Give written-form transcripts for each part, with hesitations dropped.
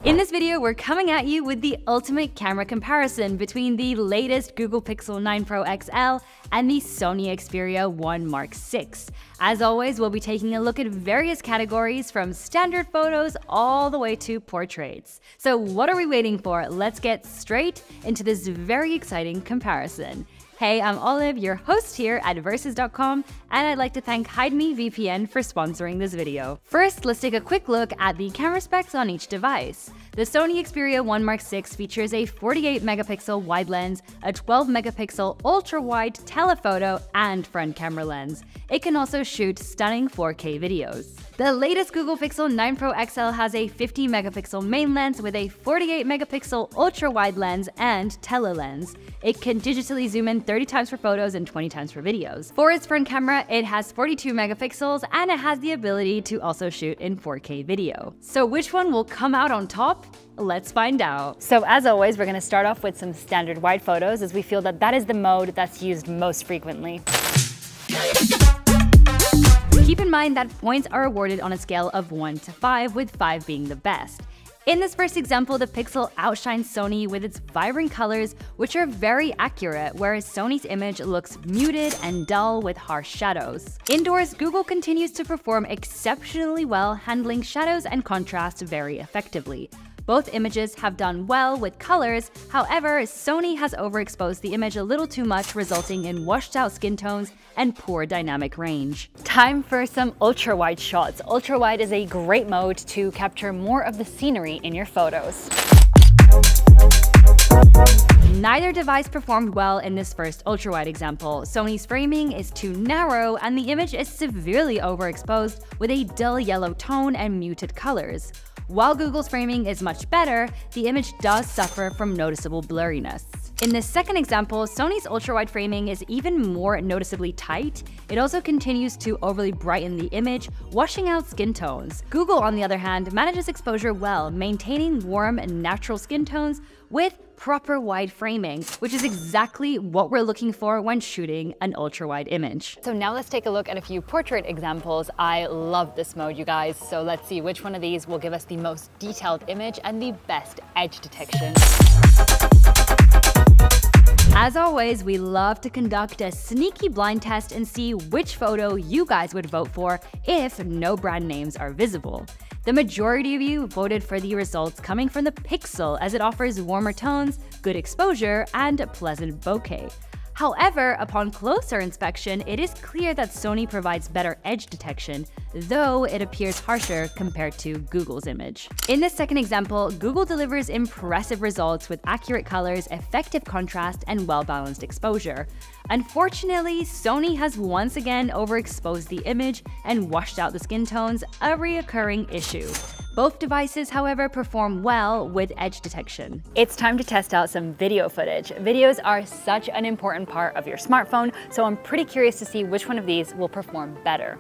In this video, we're coming at you with the ultimate camera comparison between the latest Google Pixel 9 Pro XL and the Sony Xperia 1 Mark VI. As always, we'll be taking a look at various categories from standard photos all the way to portraits. So what are we waiting for? Let's get straight into this very exciting comparison. Hey, I'm Olive, your host here at Versus.com, and I'd like to thank HideMe VPN for sponsoring this video. First, let's take a quick look at the camera specs on each device. The Sony Xperia 1 Mark VI features a 48-megapixel wide lens, a 12-megapixel ultra-wide telephoto, and front camera lens. It can also shoot stunning 4K videos. The latest Google Pixel 9 Pro XL has a 50-megapixel main lens with a 48-megapixel ultra-wide lens and tele-lens. It can digitally zoom in 30 times for photos and 20 times for videos. For its front camera, it has 42 megapixels and it has the ability to also shoot in 4K video. So which one will come out on top? Let's find out. So as always, we're going to start off with some standard wide photos as we feel that that is the mode that's used most frequently. Keep in mind that points are awarded on a scale of 1 to 5, with 5 being the best. In this first example, the Pixel outshines Sony with its vibrant colors, which are very accurate, whereas Sony's image looks muted and dull with harsh shadows. Indoors, Google continues to perform exceptionally well, handling shadows and contrast very effectively. Both images have done well with colors, however, Sony has overexposed the image a little too much, resulting in washed out skin tones and poor dynamic range. Time for some ultra-wide shots. Ultra-wide is a great mode to capture more of the scenery in your photos. Neither device performed well in this first ultra-wide example. Sony's framing is too narrow and the image is severely overexposed with a dull yellow tone and muted colors. While Google's framing is much better, the image does suffer from noticeable blurriness. In this second example, Sony's ultra-wide framing is even more noticeably tight. It also continues to overly brighten the image, washing out skin tones. Google, on the other hand, manages exposure well, maintaining warm and natural skin tones with proper wide framing, which is exactly what we're looking for when shooting an ultra-wide image. So now let's take a look at a few portrait examples. I love this mode, you guys, so let's see which one of these will give us the most detailed image and the best edge detection. As always, we love to conduct a sneaky blind test and see which photo you guys would vote for if no brand names are visible. The majority of you voted for the results coming from the Pixel, as it offers warmer tones, good exposure, and a pleasant bokeh. However, upon closer inspection, it is clear that Sony provides better edge detection, though it appears harsher compared to Google's image. In this second example, Google delivers impressive results with accurate colors, effective contrast, and well-balanced exposure. Unfortunately, Sony has once again overexposed the image and washed out the skin tones, a reoccurring issue. Both devices, however, perform well with edge detection. It's time to test out some video footage. Videos are such an important part of your smartphone, so I'm pretty curious to see which one of these will perform better.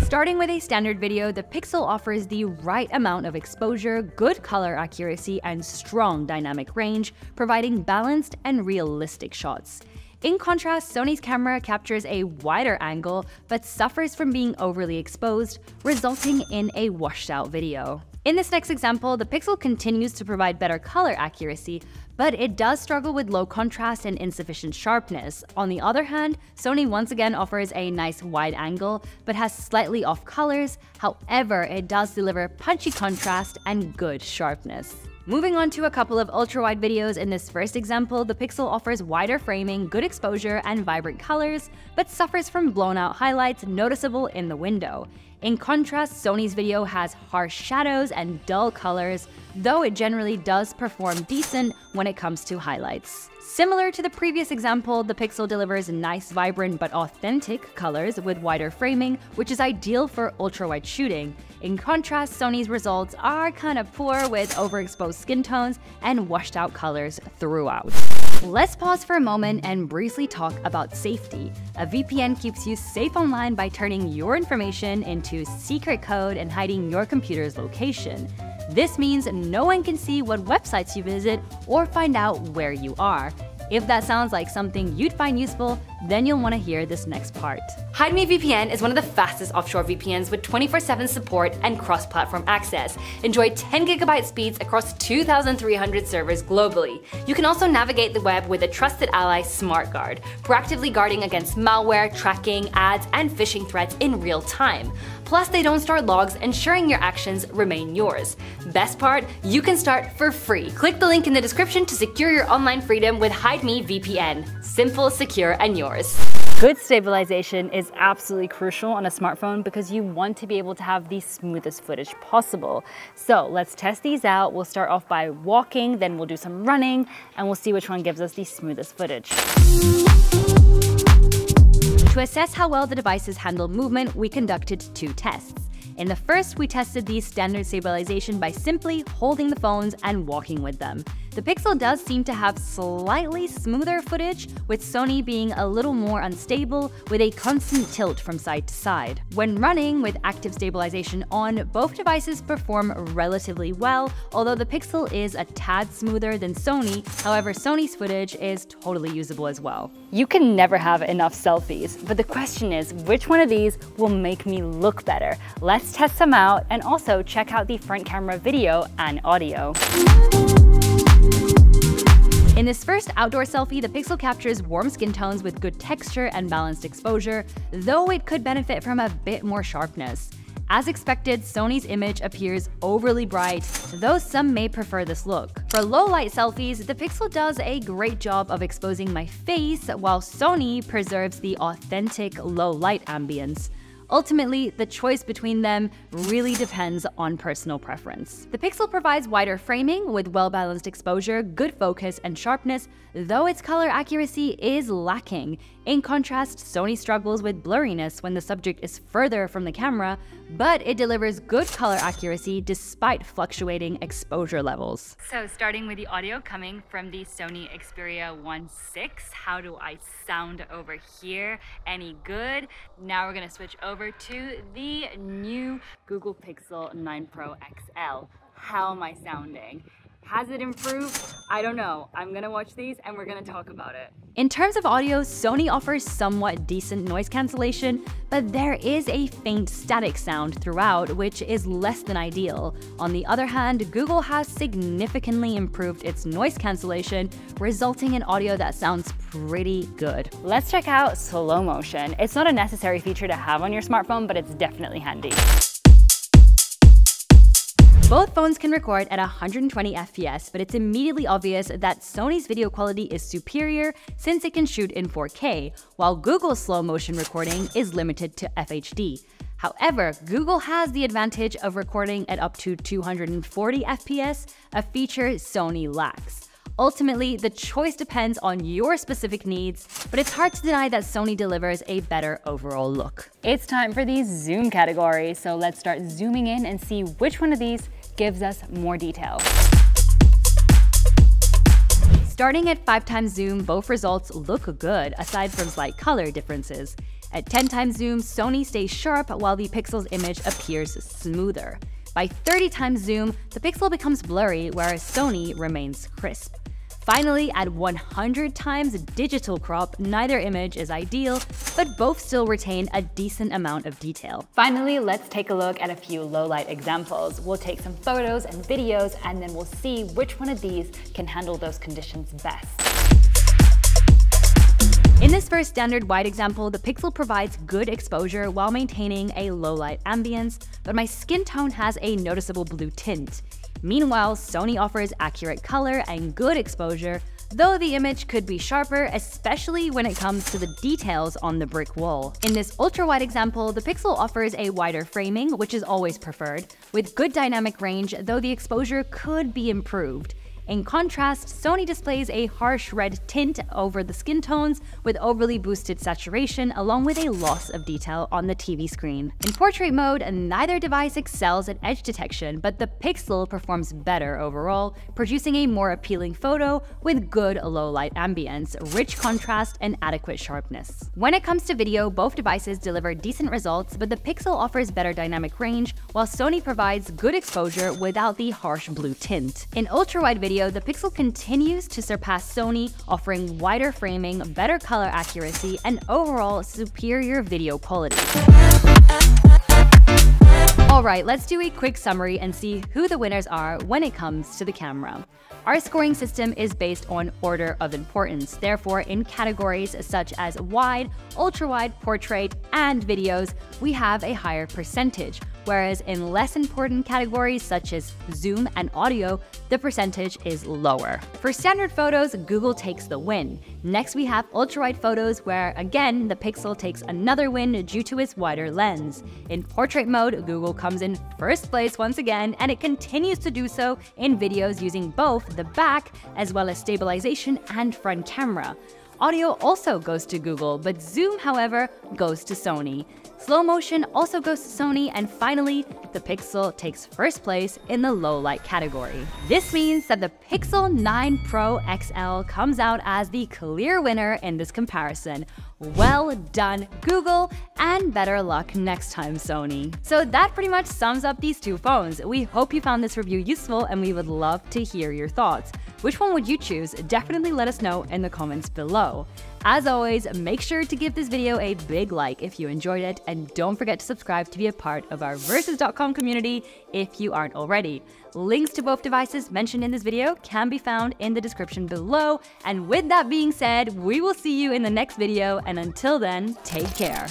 Starting with a standard video, the Pixel offers the right amount of exposure, good color accuracy, and strong dynamic range, providing balanced and realistic shots. In contrast, Sony's camera captures a wider angle but suffers from being overly exposed, resulting in a washed-out video. In this next example, the Pixel continues to provide better color accuracy, but it does struggle with low contrast and insufficient sharpness. On the other hand, Sony once again offers a nice wide angle, but has slightly off colors. However, it does deliver punchy contrast and good sharpness. Moving on to a couple of ultra-wide videos, in this first example, the Pixel offers wider framing, good exposure, and vibrant colors, but suffers from blown-out highlights noticeable in the window. In contrast, Sony's video has harsh shadows and dull colors, though it generally does perform decent when it comes to highlights. Similar to the previous example, the Pixel delivers nice, vibrant, but authentic colors with wider framing, which is ideal for ultra-wide shooting. In contrast, Sony's results are kind of poor with overexposed skin tones and washed out colors throughout. Let's pause for a moment and briefly talk about safety. A VPN keeps you safe online by turning your information into secret code and hiding your computer's location. This means no one can see what websites you visit or find out where you are. If that sounds like something you'd find useful, then you'll want to hear this next part. Hide Me VPN is one of the fastest offshore VPNs with 24/7 support and cross-platform access. Enjoy 10 GB speeds across 2,300 servers globally. You can also navigate the web with a trusted ally, SmartGuard, proactively guarding against malware, tracking, ads, and phishing threats in real time. Plus, they don't store logs, ensuring your actions remain yours. Best part, you can start for free. Click the link in the description to secure your online freedom with Hide Me VPN. Simple, secure, and yours. Good stabilization is absolutely crucial on a smartphone because you want to be able to have the smoothest footage possible. So let's test these out. We'll start off by walking, then we'll do some running, and we'll see which one gives us the smoothest footage. To assess how well the devices handle movement, we conducted 2 tests. In the first, we tested the standard stabilization by simply holding the phones and walking with them. The Pixel does seem to have slightly smoother footage, with Sony being a little more unstable with a constant tilt from side to side. When running with active stabilization on, both devices perform relatively well, although the Pixel is a tad smoother than Sony. However, Sony's footage is totally usable as well. You can never have enough selfies, but the question is, which one of these will make me look better? Let's test some out and also check out the front camera video and audio. In this first outdoor selfie, the Pixel captures warm skin tones with good texture and balanced exposure, though it could benefit from a bit more sharpness. As expected, Sony's image appears overly bright, though some may prefer this look. For low-light selfies, the Pixel does a great job of exposing my face, while Sony preserves the authentic low-light ambience. Ultimately, the choice between them really depends on personal preference. The Pixel provides wider framing with well-balanced exposure, good focus, and sharpness, though its color accuracy is lacking. In contrast, Sony struggles with blurriness when the subject is further from the camera, but it delivers good color accuracy despite fluctuating exposure levels. So starting with the audio coming from the Sony Xperia 1.6, how do I sound over here? Any good? Now we're gonna switch over to the new Google Pixel 9 Pro XL. How am I sounding? Has it improved? I don't know. I'm gonna watch these and we're gonna talk about it. In terms of audio, Sony offers somewhat decent noise cancellation, but there is a faint static sound throughout, which is less than ideal. On the other hand, Google has significantly improved its noise cancellation, resulting in audio that sounds pretty good. Let's check out slow motion. It's not a necessary feature to have on your smartphone, but it's definitely handy. Both phones can record at 120 FPS, but it's immediately obvious that Sony's video quality is superior since it can shoot in 4K, while Google's slow motion recording is limited to FHD. However, Google has the advantage of recording at up to 240 FPS, a feature Sony lacks. Ultimately, the choice depends on your specific needs, but it's hard to deny that Sony delivers a better overall look. It's time for the zoom category, so let's start zooming in and see which one of these gives us more detail. Starting at 5x zoom, both results look good, aside from slight color differences. At 10x zoom, Sony stays sharp while the Pixel's image appears smoother. By 30x zoom, the Pixel becomes blurry, whereas Sony remains crisp. Finally, at 100x digital crop, neither image is ideal, but both still retain a decent amount of detail. Finally, let's take a look at a few low-light examples. We'll take some photos and videos, and then we'll see which one of these can handle those conditions best. In this first standard wide example, the Pixel provides good exposure while maintaining a low-light ambience, but my skin tone has a noticeable blue tint. Meanwhile, Sony offers accurate color and good exposure, though the image could be sharper, especially when it comes to the details on the brick wall. In this ultra-wide example, the Pixel offers a wider framing, which is always preferred, with good dynamic range, though the exposure could be improved. In contrast, Sony displays a harsh red tint over the skin tones with overly boosted saturation along with a loss of detail on the TV screen. In portrait mode, neither device excels at edge detection, but the Pixel performs better overall, producing a more appealing photo with good low-light ambience, rich contrast, and adequate sharpness. When it comes to video, both devices deliver decent results, but the Pixel offers better dynamic range, while Sony provides good exposure without the harsh blue tint. In ultra-wide video, video, the Pixel continues to surpass Sony, offering wider framing, better color accuracy, and overall superior video quality. Alright, let's do a quick summary and see who the winners are when it comes to the camera. Our scoring system is based on order of importance. Therefore, in categories such as wide, ultra-wide, portrait, and videos, we have a higher percentage, whereas in less important categories such as zoom and audio, the percentage is lower. For standard photos, Google takes the win. Next, we have ultra-wide photos where, again, the Pixel takes another win due to its wider lens. In portrait mode, Google comes in first place once again, and it continues to do so in videos using both the back as well as stabilization and front camera. Audio also goes to Google, but zoom, however, goes to Sony. Slow motion also goes to Sony, and finally, the Pixel takes first place in the low light category. This means that the Pixel 9 Pro XL comes out as the clear winner in this comparison. Well done, Google, and better luck next time, Sony. So that pretty much sums up these two phones. We hope you found this review useful, and we would love to hear your thoughts. Which one would you choose? Definitely let us know in the comments below. As always, make sure to give this video a big like if you enjoyed it, and don't forget to subscribe to be a part of our Versus.com community if you aren't already. Links to both devices mentioned in this video can be found in the description below. And with that being said, we will see you in the next video, and until then, take care.